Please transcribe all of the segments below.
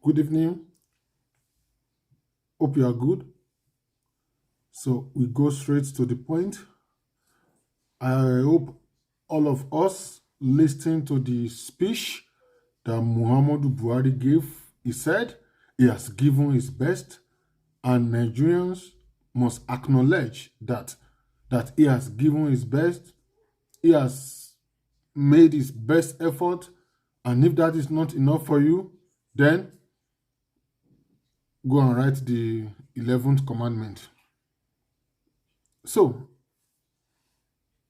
Good evening. Hope you are good. So we go straight to the point. I hope all of us listening to the speech that Muhammadu Buhari gave. He said he has given his best, and Nigerians must acknowledge that he has given his best. He has made his best effort, and if that is not enough for you, then go and write the 11th commandment. So,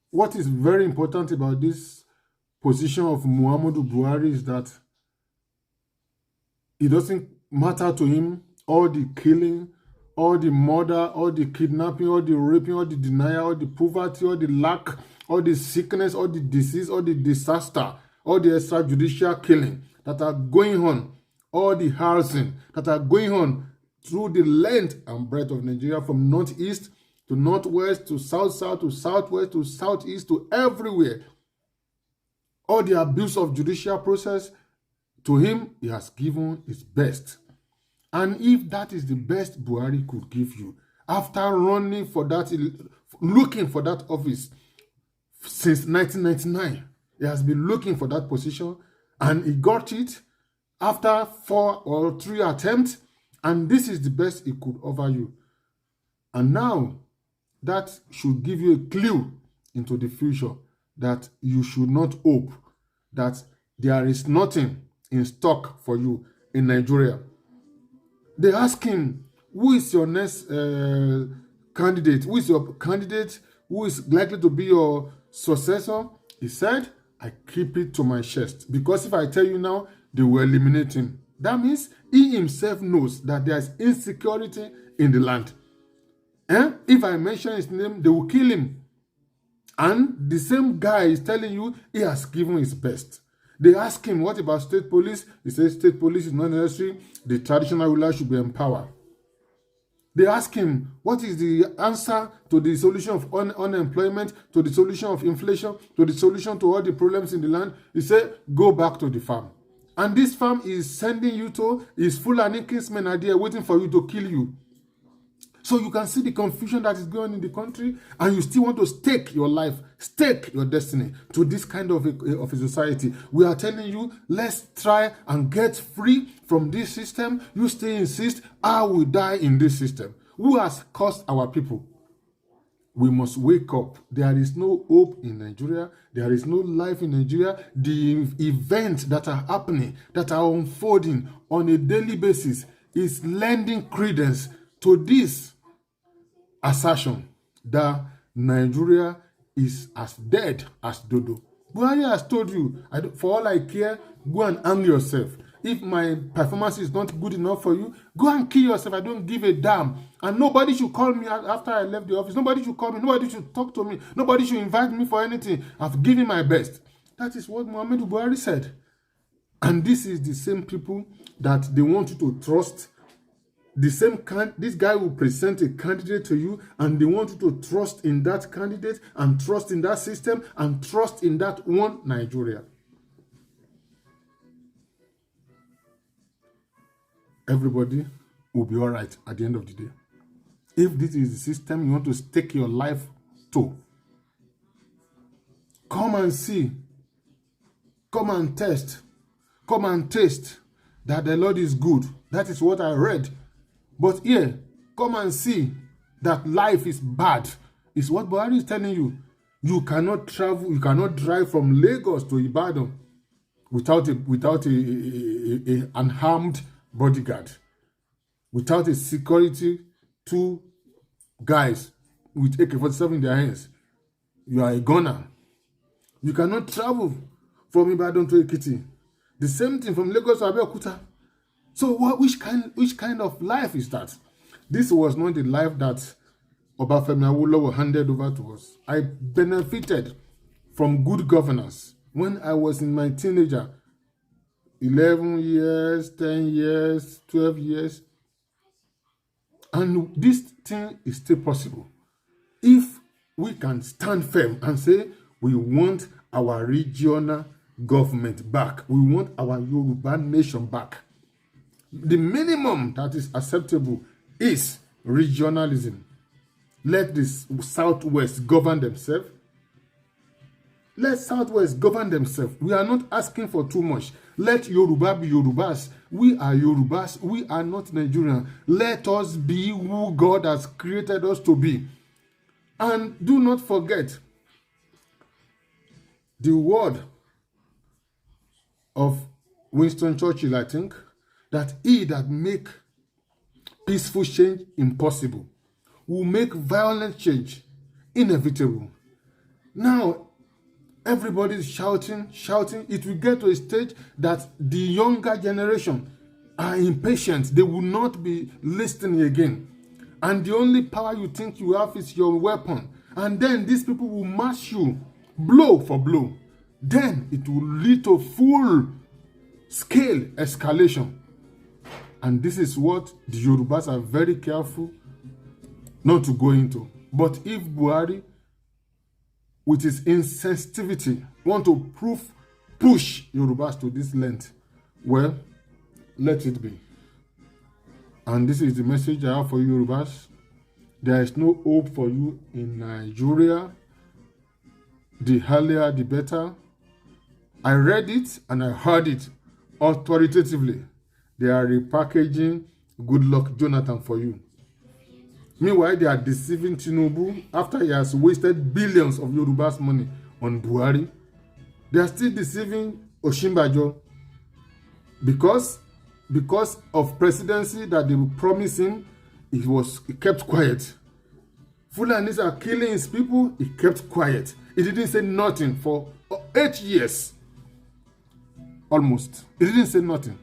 what is very important about this position of Muhammadu Buhari is that it doesn't matter to him all the killing, all the murder, all the kidnapping, all the raping, all the denial, all the poverty, all the lack, all the sickness, all the disease, all the disaster, all the extrajudicial killing that are going on, all the harassing that are going on through the length and breadth of Nigeria, from northeast to northwest to south-south to southwest to southeast to everywhere. All the abuse of judicial process, to him, he has given his best. And if that is the best Buhari could give you, after running for that, looking for that office since 1999, he has been looking for that position, and he got it after 4 or 3 attempts, and this is the best he could offer you. And now, that should give you a clue into the future that you should not hope that there is nothing in stock for you in Nigeria. They ask him, who is your next candidate? Who is your candidate? Who is likely to be your successor? He said, I keep it to my chest, because if I tell you now, they will eliminate him. That means he himself knows that there is insecurity in the land. If I mention his name, they will kill him. And the same guy is telling you he has given his best. They ask him, what about state police? He says state police is not necessary. The traditional ruler should be empowered. They ask him, what is the answer to the solution of unemployment, to the solution of inflation, to the solution to all the problems in the land? He said, go back to the farm. And this farm is sending you to his Fulani kinsmen are there waiting for you to kill you. So you can see the confusion that is going on in the country, and you still want to stake your life, stake your destiny to this kind of a society. We are telling you, let's try and get free from this system. You still insist, I will die in this system. Who has caused our people? We must wake up. There is no hope in Nigeria. There is no life in Nigeria. The events that are happening, that are unfolding on a daily basis, is lending credence to this assertion that Nigeria is as dead as dodo. Buhari has told you, for all I care, go and hang yourself. If my performance is not good enough for you, go and kill yourself. I don't give a damn. And nobody should call me after I left the office. Nobody should call me. Nobody should talk to me. Nobody should invite me for anything. I've given my best. That is what Muhammadu Buhari said. And this is the same people that they want you to trust. This guy will present a candidate to you, and they want you to trust in that candidate, and trust in that system, and trust in that one Nigeria. Everybody will be all right at the end of the day. If this is the system you want to stake your life to, come and see, come and test, come and taste that the Lord is good. That is what I read. But here, come and see that life is bad. It's what Buhari is telling you. You cannot travel, you cannot drive from Lagos to Ibadan without an armed bodyguard, without a security, 2 guys with AK-47 in their hands. You are a gunner. You cannot travel from Ibadan to Ekiti. The same thing from Lagos to Abeokuta. So which kind of life is that? This was not the life that Obafemi Awolowo handed over to us. I benefited from good governance when I was in my teenager, 11 years, 10 years, 12 years. And this thing is still possible. If we can stand firm and say we want our regional government back, we want our Yoruba nation back, The minimum that is acceptable is regionalism. Let the Southwest govern themselves. Let Southwest govern themselves. We are not asking for too much. Let Yoruba be Yorubas. We are Yorubas. We are not Nigerian. Let us be who God has created us to be. And do not forget the word of Winston Churchill, I think, that he that make peaceful change impossible will make violent change inevitable. Now, everybody is shouting. It will get to a stage that the younger generation are impatient. They will not be listening again. And the only power you think you have is your weapon. And then these people will mash you blow for blow. Then it will lead to full-scale escalation. And this is what the Yorubas are very careful not to go into. But if Buhari, with his insensitivity, want to push Yorubas to this length, well, let it be. And this is the message I have for you, Yorubas. There is no hope for you in Nigeria. The earlier, the better. I read it and I heard it authoritatively. They are repackaging Good Luck Jonathan for you. Meanwhile, they are deceiving Tinubu after he has wasted billions of Yoruba's money on Buhari. They are still deceiving Osinbajo because of presidency that they will promise him. He kept quiet. Fulanis are killing his people. He kept quiet. He didn't say nothing for 8 years. Almost. He didn't say nothing.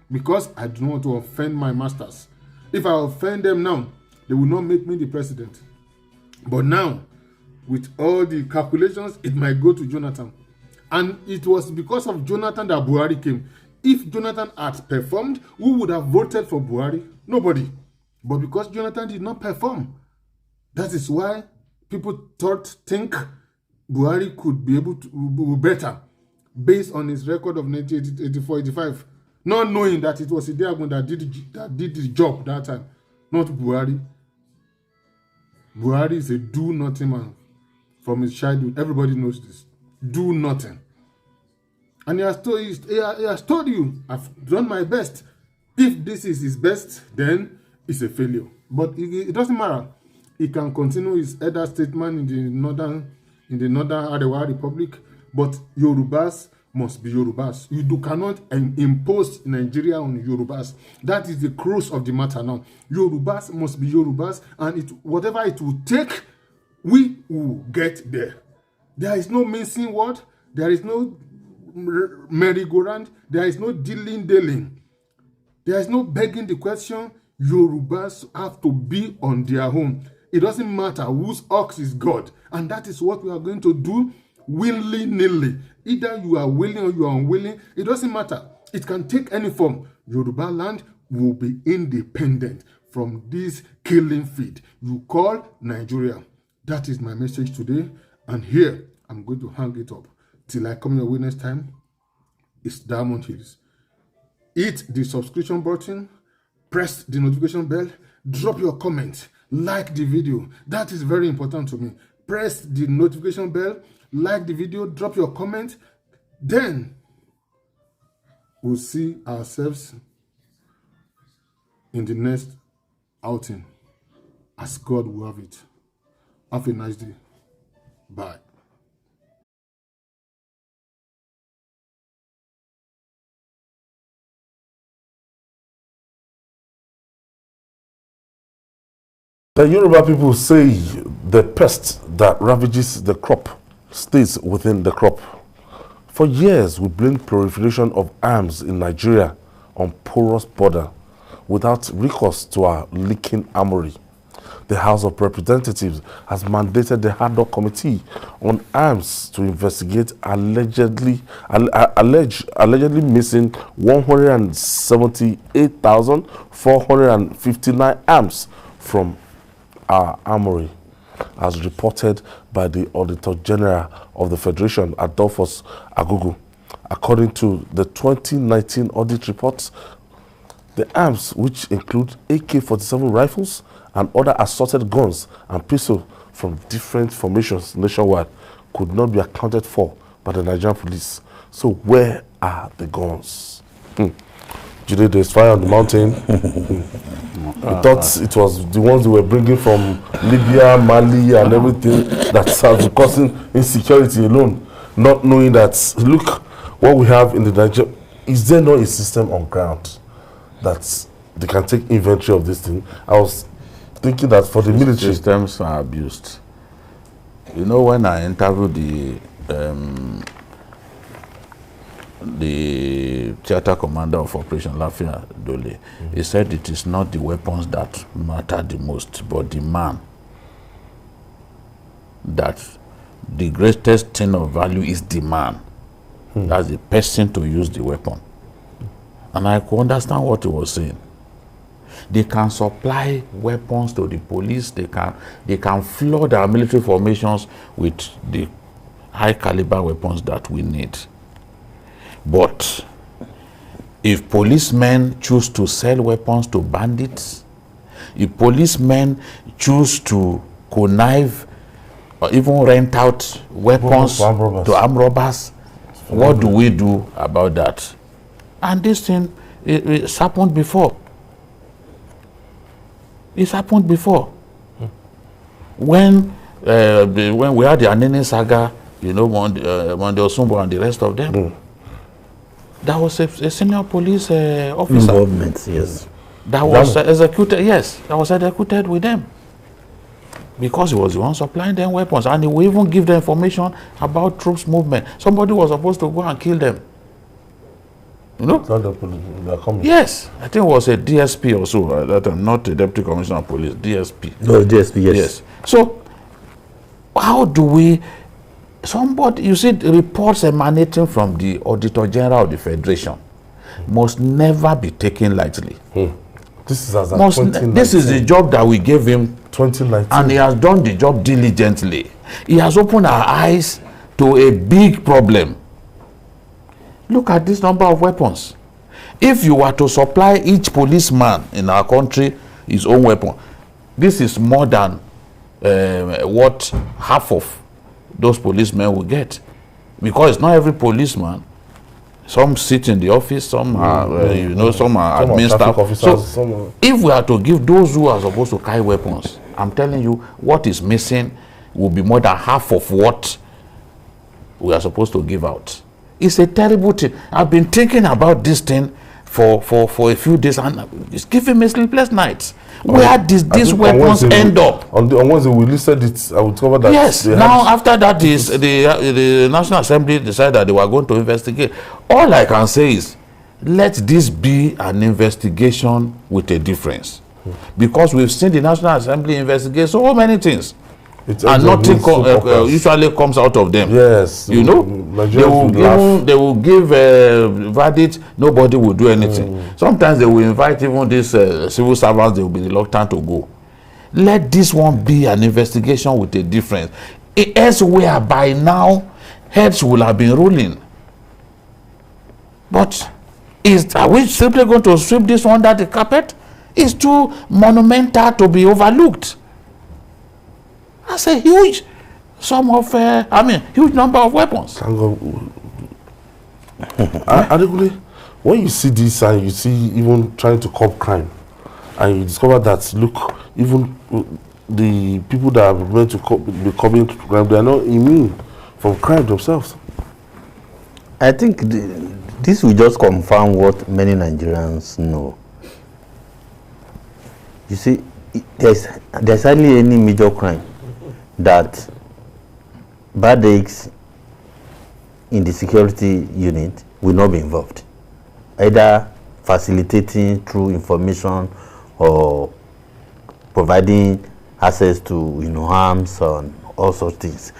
Because I do not want to offend my masters. If I offend them now, they will not make me the president. But now, with all the calculations, it might go to Jonathan. And it was because of Jonathan that Buhari came. If Jonathan had performed, who would have voted for Buhari? Nobody. But because Jonathan did not perform, that is why people think Buhari could be able to do better based on his record of 1984-85, not knowing that it was Ideagun that did the job that time, not Buhari. Buhari is a do-nothing man from his childhood. Everybody knows this. Do nothing. And he has told you, I've done my best. If this is his best, then it's a failure. But it doesn't matter. He can continue his elder statement in the northern Arewa Republic, but Yorubas must be Yorubas. You cannot impose Nigeria on Yorubas. That is the crux of the matter now. Yorubas must be Yorubas, and whatever it will take, we will get there. There is no mincing word. There is no merry-go-round. There is no dilly-dallying. There is no begging the question. Yorubas have to be on their own. It doesn't matter whose ox is God. And that is what we are going to do willy-nilly. Either you are willing or you are unwilling. It doesn't matter. It can take any form. Yoruba land will be independent from this killing feed you call Nigeria. That is my message today. And here, I'm going to hang it up. Till I come your way next time, it's Diamond Hills. Hit the subscription button. Press the notification bell. Drop your comment. Like the video. That is very important to me. Press the notification bell. Like the video. Drop your comment. Then we'll see ourselves in the next outing as God will have it. Have a nice day. Bye. The Yoruba people say the pest that ravages the crop stays within the crop. For years, we blamed proliferation of arms in Nigeria on porous border without recourse to our leaking armory. The House of Representatives has mandated the Haddock Committee on Arms to investigate allegedly missing 178,459 arms from our armory, as reported by the Auditor General of the Federation, Adolphus Agugu. According to the 2019 audit report, The arms, which include AK-47 rifles and other assorted guns and pistols from different formations nationwide, could not be accounted for by the Nigerian police. So where are the guns? Today there's fire on the mountain. We thought it was the ones they were bringing from Libya, Mali, and everything that has been causing insecurity alone, not knowing that, look, what we have in the Nigeria, is there not a system on ground that they can take inventory of this thing? I was thinking that for the military, systems are abused. You know, when I interviewed the theater commander of Operation Lafia Dole, he said it is not the weapons that matter the most, but the man. That the greatest thing of value is the man. That's the person to use the weapon. And I could understand what he was saying. They can supply weapons to the police. They can flood our military formations with the high caliber weapons that we need. But if policemen choose to sell weapons to bandits, if policemen choose to connive or even rent out weapons to armed robbers, what do we do about that? And this thing, it's happened before. It's happened before. When we had the Anene saga, you know, Monde Osumbo and the rest of them, that was a senior police officer. Involvement, yes. That was executed, yes, that was executed with them. Because he was the one supplying them weapons, and he will even give them information about troops movement. Somebody was supposed to go and kill them. You know? they're coming. Yes, I think it was a DSP or so. That I'm not a deputy commissioner of police. DSP. No, DSP, yes. Yes. So, how do we? Somebody, you see, reports emanating from the Auditor General of the Federation must never be taken lightly. This is as at 2019. This is the job that we gave him, 2019, and he has done the job diligently. He has opened our eyes to a big problem. Look at this number of weapons. If you were to supply each policeman in our country his own weapon, this is more than what half of those policemen will get. Because it's not every policeman. Some sit in the office, some are, some are admin staff. So if we are to give those who are supposed to carry weapons, I'm telling you, what is missing will be more than half of what we are supposed to give out. It's a terrible thing. I've been thinking about this thing for a few days, and it's giving me sleepless nights. Where did these weapons end up? On Wednesday, we listed it. I would cover that. Yes. Now, after that, the National Assembly decided that they were going to investigate. All I can say is, let this be an investigation with a difference. Because we've seen the National Assembly investigate so many things. And nothing usually comes out of them. Yes. You know, they will give a verdict, nobody will do anything. Sometimes they will invite even these civil servants, they will be reluctant to go. Let this one be an investigation with a difference. Elsewhere, by now, heads will have been ruling. But are we simply going to sweep this under the carpet? It's too monumental to be overlooked. That's a huge huge number of weapons. When you see this and you see even trying to curb crime, and you discover that, look, even the people that are meant to be curbing crime, they are not immune from crime themselves. I think this will just confirm what many Nigerians know. You see, there's hardly any major crime that bad eggs in the security unit will not be involved, either facilitating through information or providing access to arms and all sorts of things.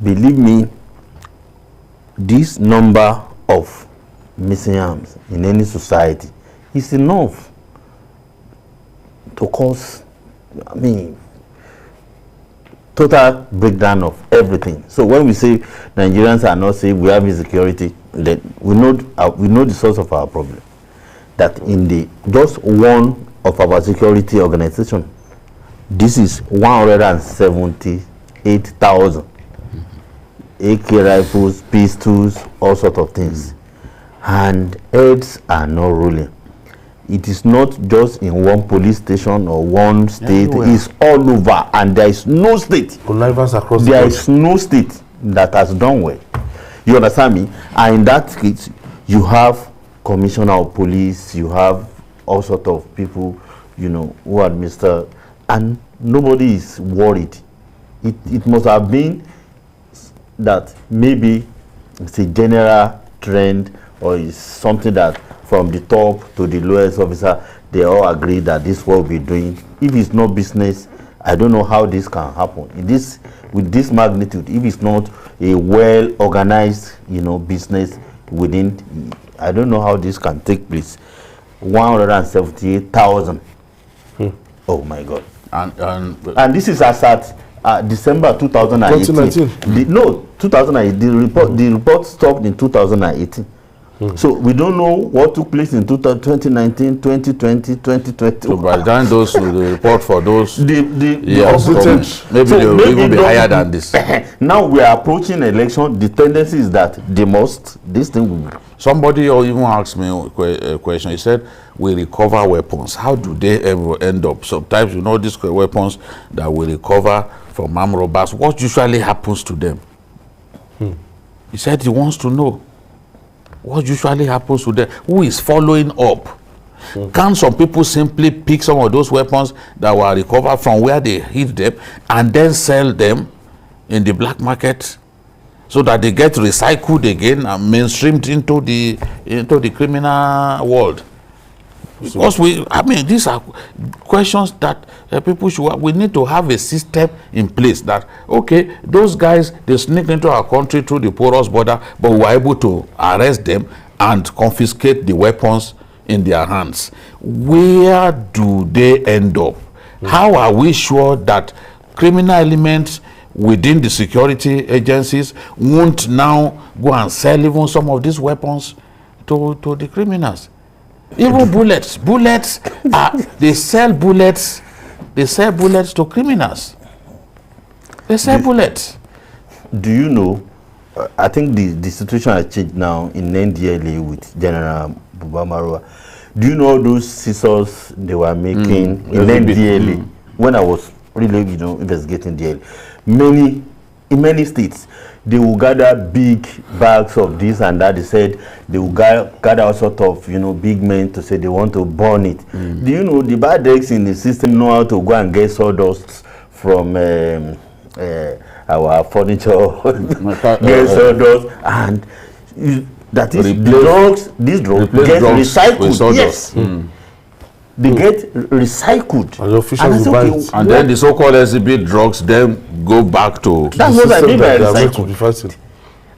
Believe me, this number of missing arms in any society is enough to cause, total breakdown of everything. So when we say Nigerians are not safe, we have insecurity, then we know the source of our problem. that in the just one of our security organization, this is 178,000 AK rifles, pistols, all sort of things, and heads are not rolling. It is not just in one police station or one state. It's all over, and there is no state. Connivance across there is no state that has done well. You understand me? And in that case, you have commissioner of police, you have all sort of people, you know, who administer, and nobody is worried. It must have been that maybe it's a general trend, or it's something that from the top to the lowest officer, they all agree that this is what we're doing. If it's not business, I don't know how this can happen. With this magnitude, if it's not a well organized, you know, business within, I don't know how this can take place. 178,000. Oh my God. And this is as at December 2018. 2018. The report stopped in 2018. So we don't know what took place in 2019, 2020, 2020. So by the time the report for those maybe they will even be higher than this. Now we are approaching election. The tendency is that this thing will be. Somebody or even asked me a question. He said, we recover weapons. How do they ever end up? Sometimes, you know, these weapons that we recover from armed robbers, what usually happens to them? He said he wants to know what usually happens to them. Who is following up? Can some people simply pick some of those weapons that were recovered from where they hid them and then sell them in the black market, so that they get recycled again and mainstreamed into the criminal world? Because these are questions that people should have. We need to have a system in place that, okay, those guys, they sneak into our country through the porous border, but we were able to arrest them and confiscate the weapons in their hands. Where do they end up? How are we sure that criminal elements within the security agencies won't now go and sell even some of these weapons to the criminals? Even bullets, they sell bullets to criminals. They sell bullets. Do you know, I think the situation has changed now in NDLA with General Buhari. Do you know those scissors they were making in NDLA when I was really, you know, investigating DLA? In many states, they will gather big bags of this and that. They said they will gather all sort of, you know, big men to say they want to burn it. Do you know the bad eggs in the system know how to go and get sawdust from our furniture, get sawdust, and that is these drugs get recycled. Yes. They get recycled. And then the so-called exhibit drugs then go back to... That's what I mean by recycled.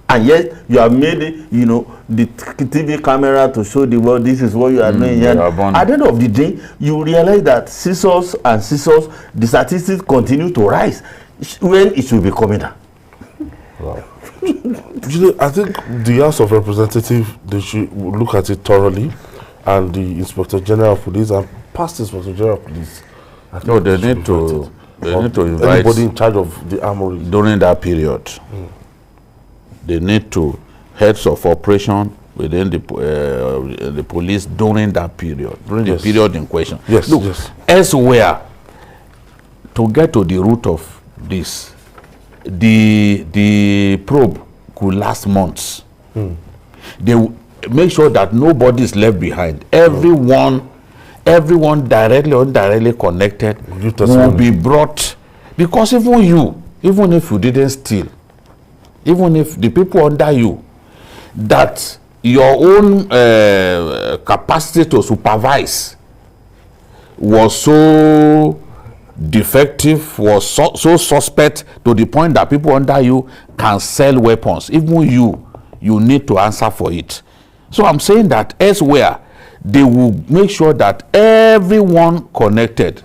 And yet you have made it, you know, the TV camera to show the world this is what you are doing. At the end of the day, you realize that scissors, the statistics continue to rise when it should be coming down. Wow. I think the House of Representatives, they should look at it thoroughly, and the Inspector General of Police and past Inspector General of Police. No, they need to invite anybody in charge of the armory during that period. They need to heads of operation within the police during that period, during the period in question. Look, elsewhere, to get to the root of this, the probe could last months. They make sure that nobody is left behind. Everyone directly or indirectly connected will be brought, because even if you didn't steal, even if the people under you, that your own capacity to supervise was so defective, was so suspect to the point that people under you can sell weapons, even you need to answer for it. So I'm saying that elsewhere, they will make sure that everyone connected,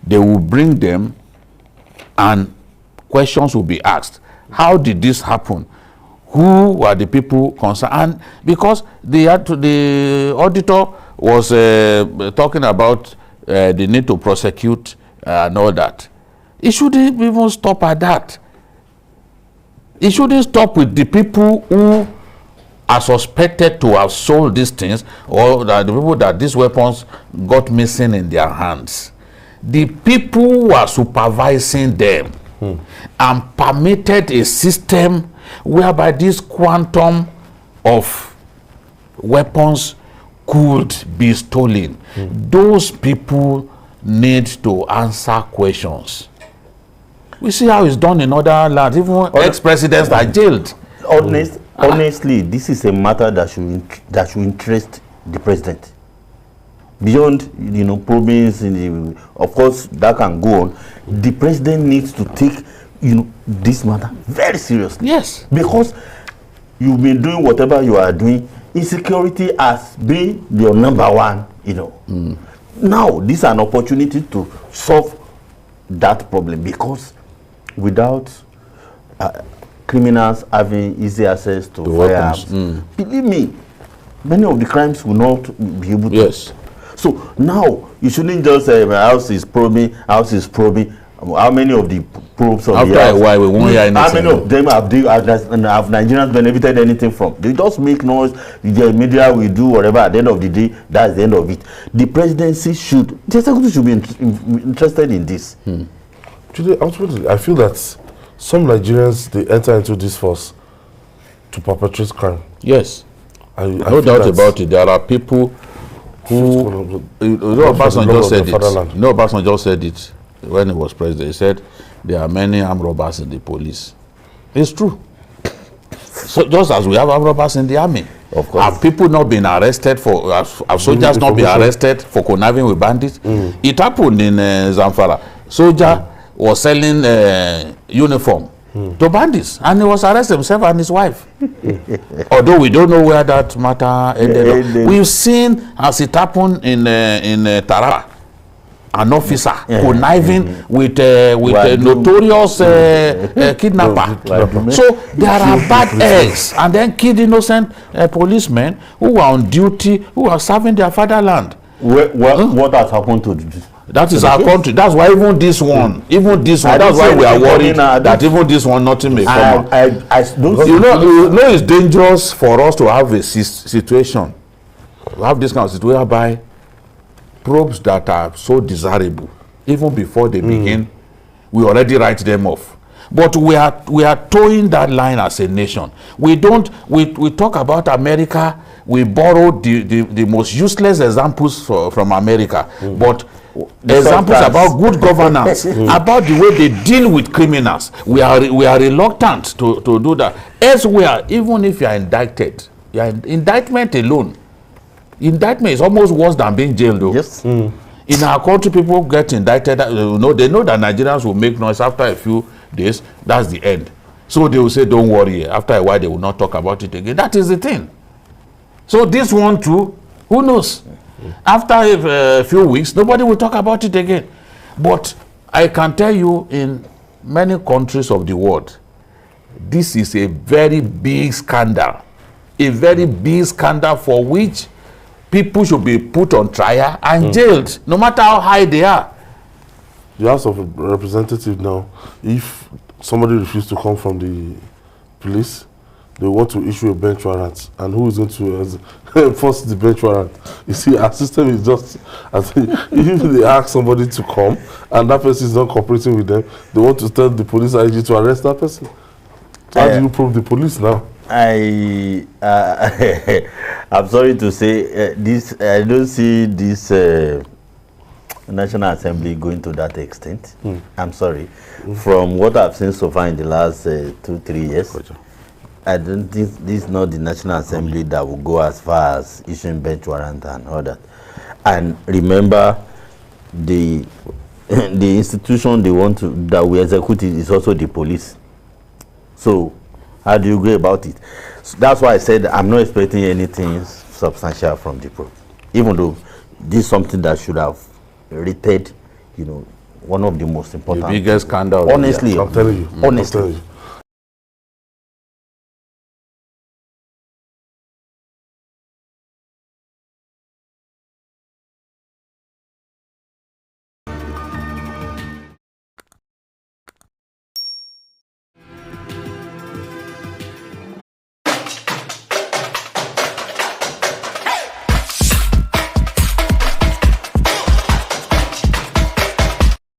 they will bring them and questions will be asked. How did this happen? Who were the people concerned? And because the auditor was talking about the need to prosecute and all that. It shouldn't even stop at that. It shouldn't stop with the people who are suspected to have sold these things, or the people that these weapons got missing in their hands. The people who are supervising them and permitted a system whereby this quantum of weapons could be stolen. Those people need to answer questions. We see how it's done in other lands. Even ex-presidents are jailed. Honestly, this is a matter that should interest the president. Beyond, province, of course, that can go on. The president needs to take, this matter very seriously. Yes. Because you've been doing whatever you are doing, insecurity has been your number one, Now, this is an opportunity to solve that problem, because without criminals having easy access to firearms, believe me, many of the crimes will not be able to. Yes. So now you shouldn't just say my house is probing. How many of the probes on after the house? a while we won't hear anything. How many of them have Nigerians benefited anything from? They just make noise. The media will do whatever. At the end of the day, that's the end of it. The presidency the executive should be interested in this. Ultimately, I feel that some Nigerians, they enter into this force to perpetrate crime. Yes. No doubt about it. There are people who, Obasanjo said it. Obasanjo said it when he was president. He said there are many armed robbers in the police. It's true. So just as we have armed robbers in the army, of course, have people not been arrested for? Have soldiers not been arrested for conniving with bandits? It happened in Zamfara. Soldier was selling uniform to bandits, and he was arrested himself and his wife. Although we don't know where that matter ended up. We've seen, as it happened in Taraba, an officer conniving with a notorious kidnapper. So there are bad eggs, and then kid innocent policemen who are on duty, who are serving their fatherland. What has happened to this? That is our country. That's why even this one, that's why we are worried that even this one, nothing may come up. You know, it's dangerous for us to have a situation, we have this kind of situation whereby probes that are so desirable, even before they begin, we already write them off. But we are towing that line as a nation. We talk about America, we borrow the most useless examples from America, but examples about good governance, about the way they deal with criminals. We are reluctant to do that. Elsewhere, even if you are indicted, indictment alone, indictment is almost worse than being jailed, though. Yes. In our country, people get indicted. They know that Nigerians will make noise after a few days. That's the end. So they will say, "Don't worry." After a while, they will not talk about it again. That is the thing. So this one too, who knows? After a few weeks, nobody will talk about it again. But I can tell you, in many countries of the world, this is a very big scandal. A very big scandal for which people should be put on trial and jailed, no matter how high they are. The House of Representatives now, if somebody refuses to come from the police, they want to issue a bench warrant, and who is going to enforce the bench warrant? You see, our system is just, I think, if they ask somebody to come and that person is not cooperating with them, they want to tell the police IG to arrest that person. So how do you prove the police now? I'm sorry to say this. I don't see this National Assembly going to that extent. I'm sorry. From what I've seen so far in the last 2-3 years, I don't think this is not the National Assembly that will go as far as issuing bench warrant and all that. And remember, the institution that we execute is also the police. So how do you go about it? So that's why I said I'm not expecting anything substantial from the probe, even though this is something that should have rated, one of the most important. The biggest scandal. Honestly, I'm telling you. Honestly.